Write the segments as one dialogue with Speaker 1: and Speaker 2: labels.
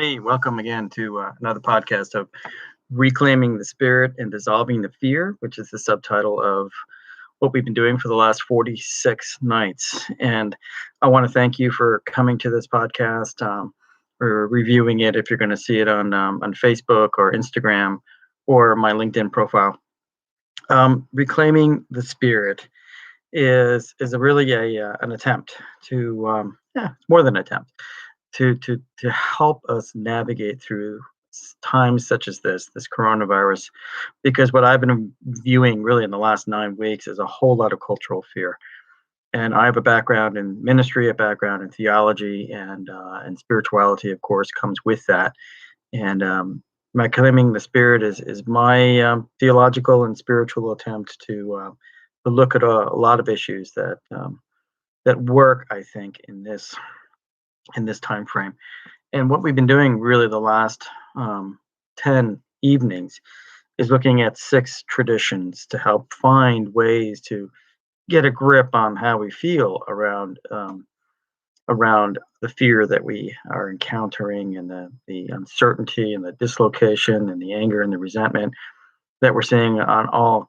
Speaker 1: Hey, welcome again to another podcast of Reclaiming the Spirit and Dissolving the Fear, which is the subtitle of what we've been doing for the last 46 nights. And I want to thank you for coming to this podcast, or reviewing it if you're going to see it on Facebook or Instagram or my LinkedIn profile. Reclaiming the Spirit is really an attempt to, it's more than an attempt to help us navigate through times such as this coronavirus, because what I've been viewing really in the last 9 weeks is a whole lot of cultural fear. And I have a background in ministry, a background in theology, and spirituality, of course, comes with that. And my claiming the spirit is my theological and spiritual attempt to look at a lot of issues that work, I think, in this time frame. And what we've been doing really the last 10 evenings is looking at 6 traditions to help find ways to get a grip on how we feel around the fear that we are encountering, and the uncertainty and the dislocation and the anger and the resentment that we're seeing on all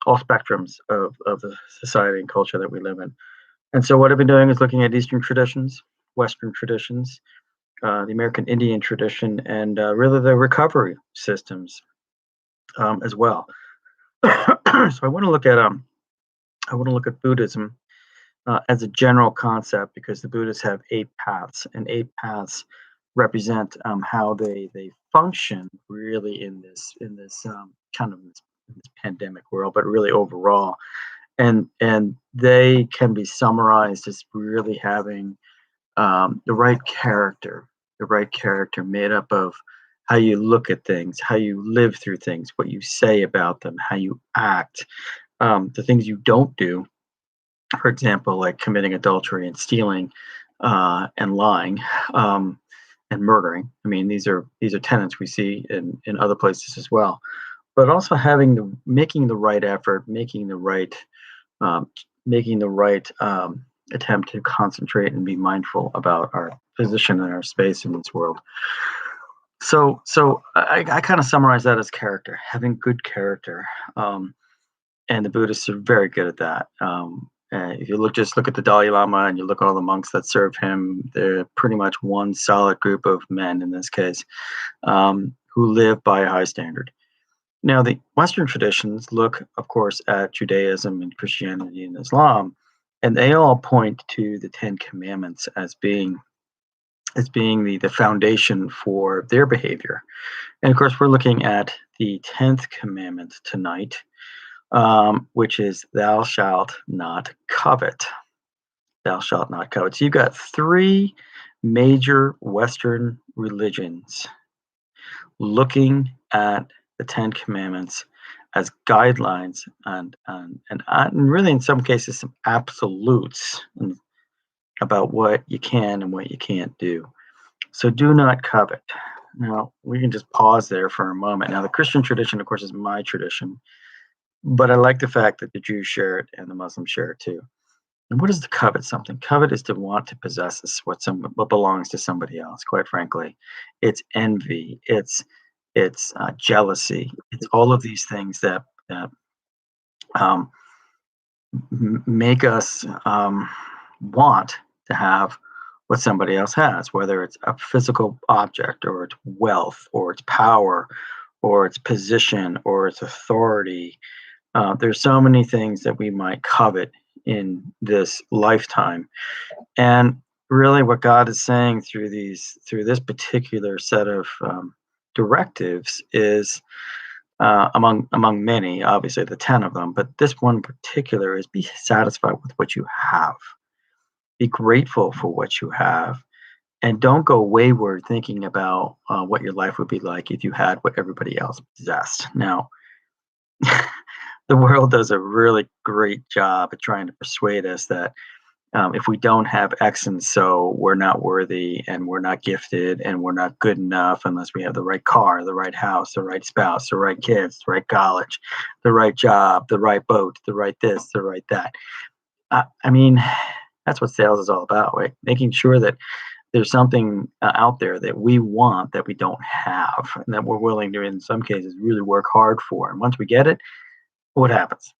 Speaker 1: spectrums of the society and culture that we live in. And so what I've been doing is looking at Eastern traditions, Western traditions, the American Indian tradition, and really the recovery systems as well. So I want to look at Buddhism as a general concept, because the Buddhists have 8 paths, and 8 paths represent how they function really in this this pandemic world, but really overall. And they can be summarized as really having the right character made up of how you look at things, how you live through things, what you say about them, how you act, the things you don't do. For example, like committing adultery and stealing, and lying, and murdering. I mean, these are tenets we see in other places as well. But also making the right effort, um, making the right attempt to concentrate and be mindful about our position and our space in this world. So I kind of summarize that as character, having good character, and the Buddhists are very good at that. If you just look at the Dalai Lama and you look at all the monks that serve him, they're pretty much one solid group of men in this case, who live by a high standard. Now, the Western traditions look, of course, at Judaism and Christianity and Islam, and they all point to the Ten Commandments as being the foundation for their behavior. And of course, we're looking at the 10th commandment tonight, which is "Thou shalt not covet." Thou shalt not covet. So you've got 3 major Western religions looking at the Ten Commandments as guidelines, and really in some cases some absolutes about what you can and what you can't do. So do not covet. Now we can just pause there for a moment. Now the Christian tradition, of course, is my tradition, but I like the fact that the Jews share it and the Muslims share it too. And what is to covet something? Covet is to want to possess what belongs to somebody else. Quite frankly, it's envy. It's jealousy. It's all of these things that um, make us want to have what somebody else has, whether it's a physical object, or it's wealth, or it's power, or it's position, or it's authority. There's so many things that we might covet in this lifetime. And really what God is saying through this particular set of directives is, among many, obviously the 10 of them, but this one in particular is: be satisfied with what you have. Be grateful for what you have, and don't go wayward thinking about what your life would be like if you had what everybody else possessed. Now, the world does a really great job at trying to persuade us that if we don't have X and so, we're not worthy, and we're not gifted, and we're not good enough unless we have the right car, the right house, the right spouse, the right kids, the right college, the right job, the right boat, the right this, the right that. I mean, that's what sales is all about, right? Making sure that there's something out there that we want that we don't have, and that we're willing to, in some cases, really work hard for. And once we get it, what happens?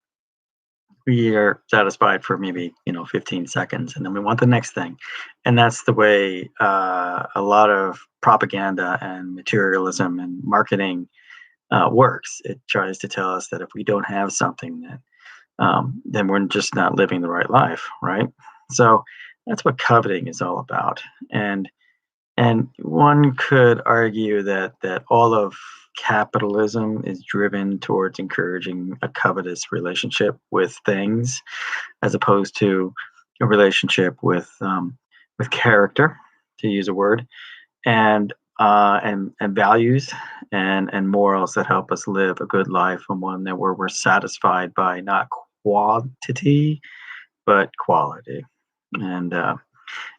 Speaker 1: We are satisfied for maybe 15 seconds, and then we want the next thing. And that's the way a lot of propaganda and materialism and marketing works. It tries to tell us that if we don't have something, then we're just not living the right life, right? So that's what coveting is all about. And one could argue that all of capitalism is driven towards encouraging a covetous relationship with things, as opposed to a relationship with character, to use a word, and values and morals that help us live a good life, and one that where we're satisfied by not quantity but quality.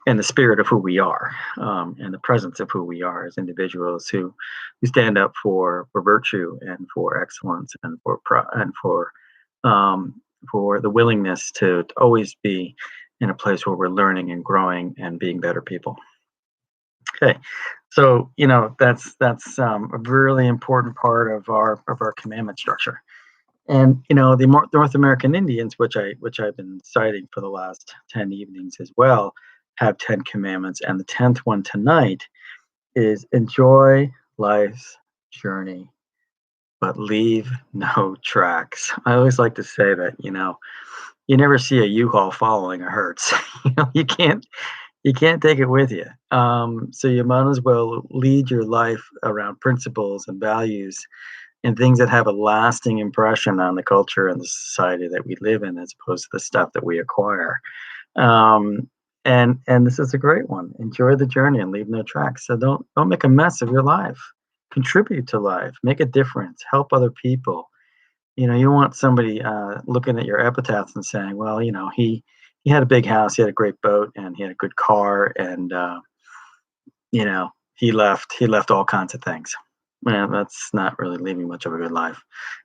Speaker 1: And the spirit of who we are, and the presence of who we are as individuals who stand up for virtue and for excellence and um, for the willingness to always be in a place where we're learning and growing and being better people. Okay, so that's a really important part of our commandment structure. And the North American Indians, which I've been citing for the last 10 evenings as well, have 10 commandments, and the 10th one tonight is enjoy life's journey, but leave no tracks. I always like to say that you never see a U-Haul following a hearse. You can't take it with you. So you might as well lead your life around principles and values and things that have a lasting impression on the culture and the society that we live in, as opposed to the stuff that we acquire. Um, and this is a great one. Enjoy the journey and leave no tracks. So don't make a mess of your life. Contribute to life. Make a difference. Help other people. You want somebody looking at your epitaph and saying, well, he had a big house, he had a great boat, and he had a good car, and he left all kinds of things. Well, that's not really leaving much of a good life.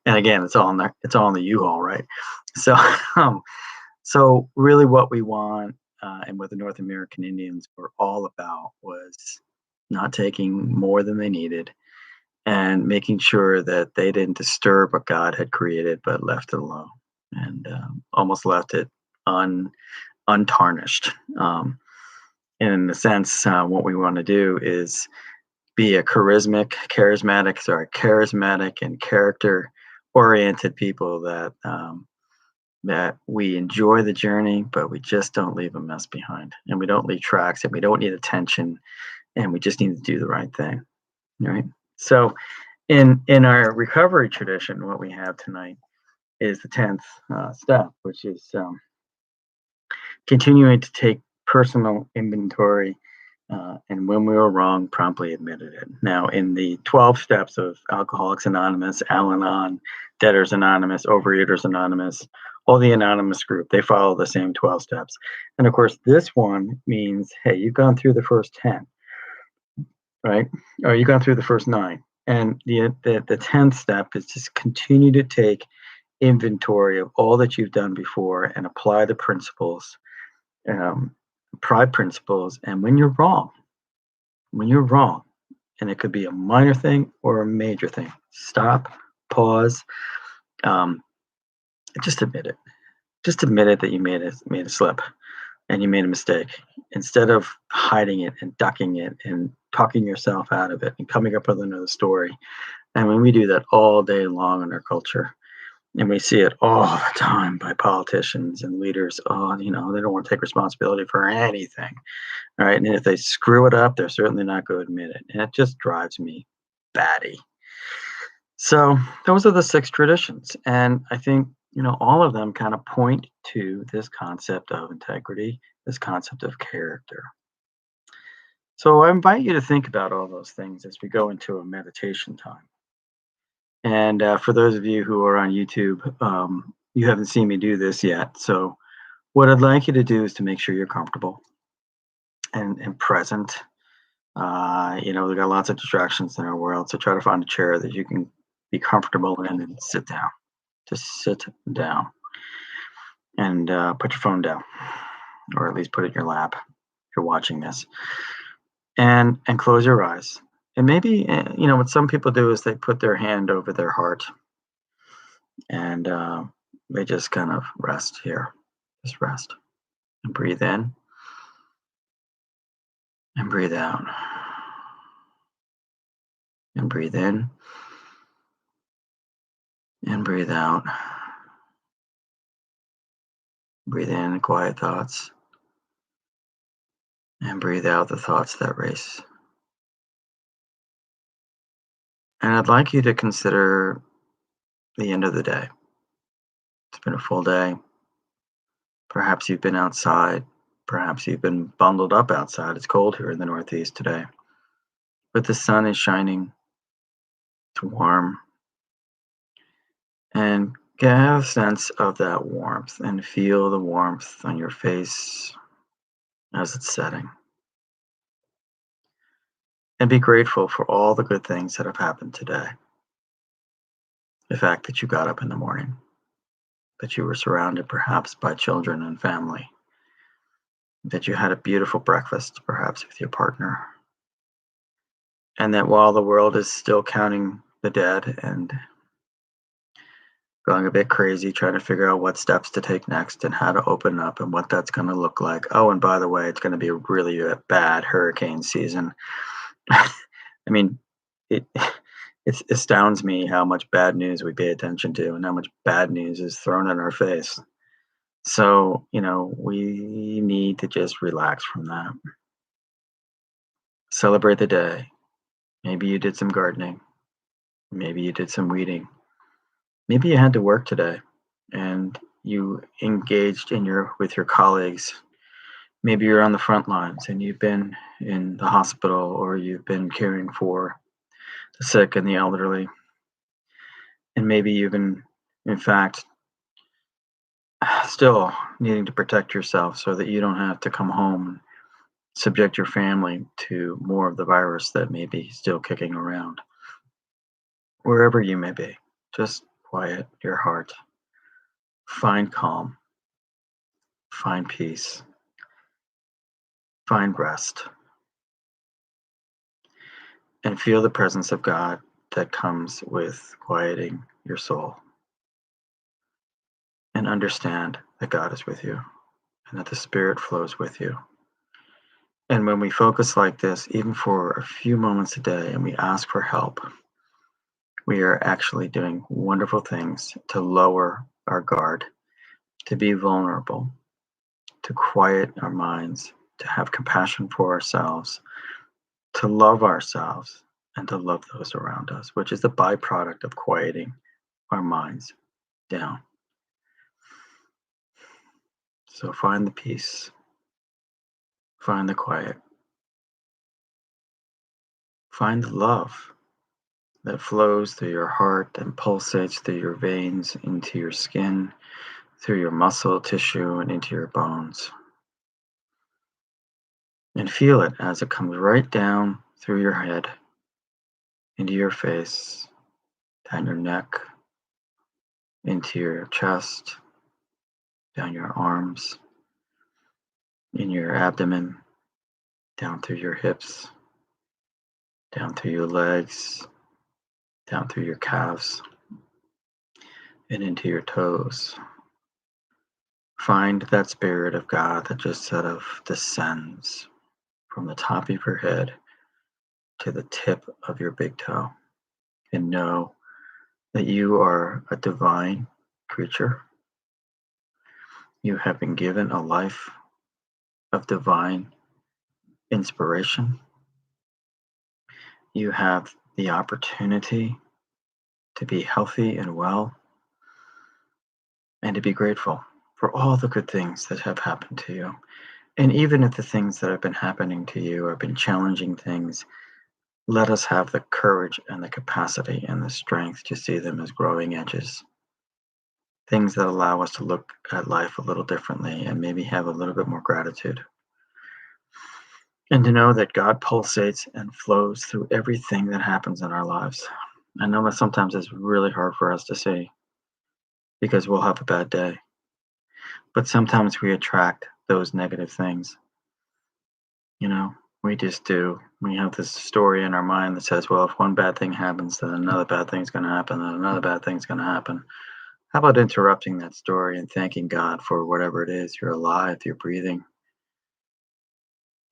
Speaker 1: And again, it's all in the U-Haul, right? So, um, so really, what we want, and what the North American Indians were all about, was not taking more than they needed, and making sure that they didn't disturb what God had created, but left it alone, and almost left it un untarnished. And in a sense, what we want to do is be a charismatic and character-oriented people that we enjoy the journey, but we just don't leave a mess behind, and we don't leave tracks, and we don't need attention, and we just need to do the right thing, right? So, in our recovery tradition, what we have tonight is the 10th step, which is continuing to take personal inventory, and when we were wrong, promptly admitted it. Now, in the 12 steps of Alcoholics Anonymous, Al Anon, Debtors Anonymous, Overeaters Anonymous, all the anonymous group, they follow the same 12 steps. And of course, this one means, hey, you've gone through the first 10, right? Or you've gone through the first 9. And the 10th step is just continue to take inventory of all that you've done before and apply the principles, um, pride principles. And when you're wrong, and it could be a minor thing or a major thing, stop, pause, um, just admit it. Just admit it that you made a slip and you made a mistake, instead of hiding it and ducking it and talking yourself out of it and coming up with another story. And when we do that all day long in our culture, and we see it all the time by politicians and leaders, oh, they don't want to take responsibility for anything. All right. And if they screw it up, they're certainly not going to admit it. And it just drives me batty. So those are the 6 traditions. And I think, all of them kind of point to this concept of integrity, this concept of character. So I invite you to think about all those things as we go into a meditation time. And for those of you who are on YouTube, you haven't seen me do this yet. So what I'd like you to do is to make sure you're comfortable and present. We've got lots of distractions in our world, so try to find a chair that you can be comfortable in and sit down. Just sit down and put your phone down, or at least put it in your lap if you're watching this. and close your eyes. And maybe what some people do is they put their hand over their heart and they just kind of rest here. Just rest and breathe in and breathe out and breathe in and breathe out. Breathe in quiet thoughts and breathe out the thoughts that race. And I'd like you to consider the end of the day. It's been a full day. Perhaps you've been outside. Perhaps you've been bundled up outside. It's cold here in the Northeast today. But the sun is shining. It's warm. And have a sense of that warmth and feel the warmth on your face as it's setting. And be grateful for all the good things that have happened today. The fact that you got up in the morning, that you were surrounded perhaps by children and family, that you had a beautiful breakfast perhaps with your partner, and that while the world is still counting the dead and going a bit crazy trying to figure out what steps to take next and how to open up and what that's going to look like. Oh, and by the way, it's going to be a really bad hurricane season. I mean, it it astounds me how much bad news we pay attention to and how much bad news is thrown in our face. So, we need to just relax from that. Celebrate the day. Maybe you did some gardening. Maybe you did some weeding. Maybe you had to work today and you engaged with your colleagues. Maybe you're on the front lines and you've been in the hospital or you've been caring for the sick and the elderly. And maybe you've been, in fact, still needing to protect yourself so that you don't have to come home and subject your family to more of the virus that may be still kicking around. Wherever you may be, just quiet your heart. Find calm. Find peace. Find rest. And feel the presence of God that comes with quieting your soul. And understand that God is with you and that the Spirit flows with you. And when we focus like this, even for a few moments a day, and we ask for help, we are actually doing wonderful things to lower our guard, to be vulnerable, to quiet our minds, to have compassion for ourselves, to love ourselves, and to love those around us, which is the byproduct of quieting our minds down. So find the peace, find the quiet, find the love that flows through your heart and pulsates through your veins, into your skin, through your muscle tissue, and into your bones. And feel it as it comes right down through your head, into your face, down your neck, into your chest, down your arms, in your abdomen, down through your hips, down through your legs, down through your calves, and into your toes. Find that Spirit of God that just sort of descends from the top of your head to the tip of your big toe. And know that you are a divine creature. You have been given a life of divine inspiration. You have the opportunity to be healthy and well and to be grateful for all the good things that have happened to you. And even if the things that have been happening to you have been challenging things, let us have the courage and the capacity and the strength to see them as growing edges. Things that allow us to look at life a little differently and maybe have a little bit more gratitude. And to know that God pulsates and flows through everything that happens in our lives. I know that sometimes it's really hard for us to see because we'll have a bad day. But sometimes we attract those negative things. You know, We just do. We have this story in our mind that says, well, if one bad thing happens, then another bad thing's going to happen, then another bad thing's going to happen. How about interrupting that story and thanking God for whatever it is? You're alive, you're breathing,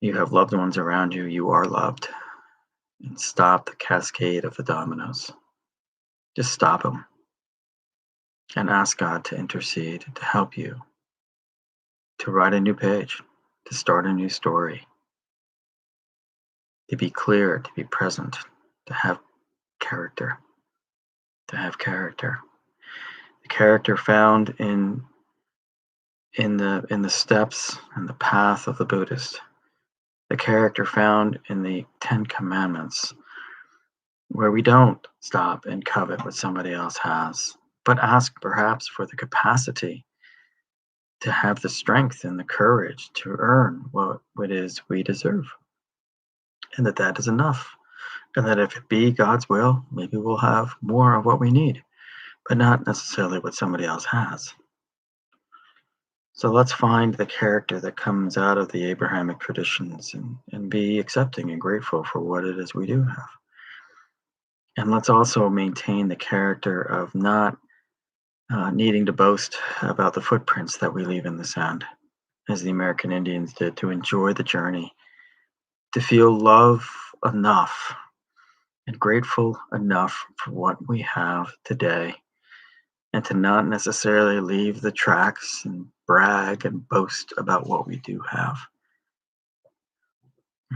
Speaker 1: you have loved ones around you, you are loved. And stop the cascade of the dominoes. Just stop them and ask God to intercede, to help you, to write a new page, to start a new story, to be clear, to be present, to have character, to have character. The character found in the steps and the path of the Buddhist, the character found in the Ten Commandments, where we don't stop and covet what somebody else has, but ask perhaps for the capacity to have the strength and the courage to earn what it is we deserve, and that is enough. And that if it be God's will, maybe we'll have more of what we need, but not necessarily what somebody else has. So let's find the character that comes out of the Abrahamic traditions and be accepting and grateful for what it is we do have. And let's also maintain the character of not needing to boast about the footprints that we leave in the sand, as the American Indians did, to enjoy the journey, to feel love enough and grateful enough for what we have today, and to not necessarily leave the tracks and brag and boast about what we do have.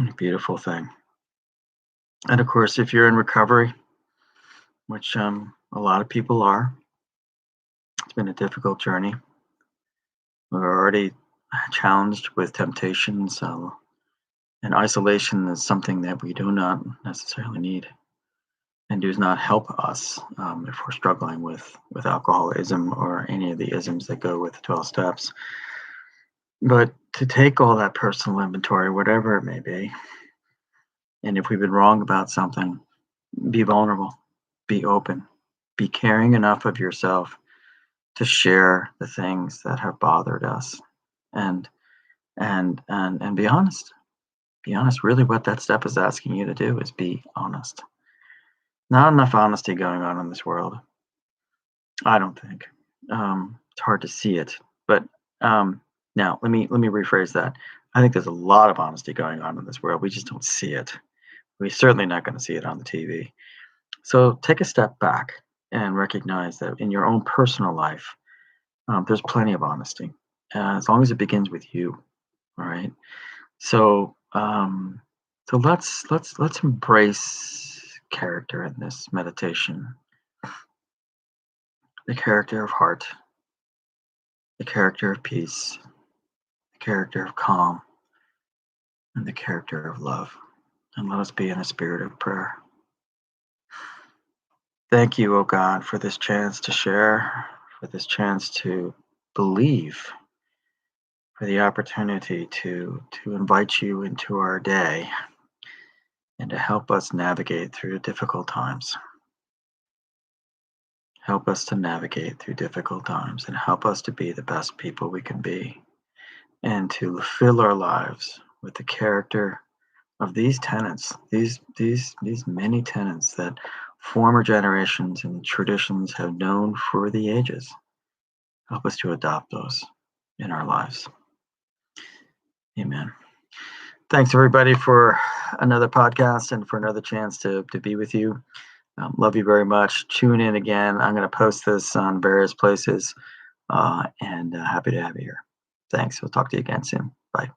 Speaker 1: A beautiful thing. And of course, if you're in recovery, which a lot of people are, it's been a difficult journey. We're already challenged with temptations, and isolation is something that we do not necessarily need and does not help us if we're struggling with alcoholism or any of the isms that go with the 12 steps. But to take all that personal inventory, whatever it may be, and if we've been wrong about something, be vulnerable, be open, be caring enough of yourself to share the things that have bothered us, and be honest. Be honest. Really, what that step is asking you to do is be honest. Not enough honesty going on in this world, I don't think. It's hard to see it, but now let me rephrase that. I think there's a lot of honesty going on in this world. We just don't see it. We're certainly not going to see it on the TV. So take a step back and recognize that in your own personal life, there's plenty of honesty, as long as it begins with you. All right. So let's embrace character in this meditation. The character of heart, the character of peace, the character of calm, and the character of love. And let us be in a spirit of prayer. Thank you, O God, for this chance to share, for this chance to believe, for the opportunity to invite you into our day and to help us navigate through difficult times. Help us to navigate through difficult times and help us to be the best people we can be, and to fill our lives with the character of these tenets, these many tenets that former generations and traditions have known for the ages. Help us to adopt those in our lives. Amen. Thanks everybody for another podcast and for another chance to be with you. Love you very much. Tune in again. I'm going to post this on various places, and happy to have you here. Thanks. We'll talk to you again soon. Bye.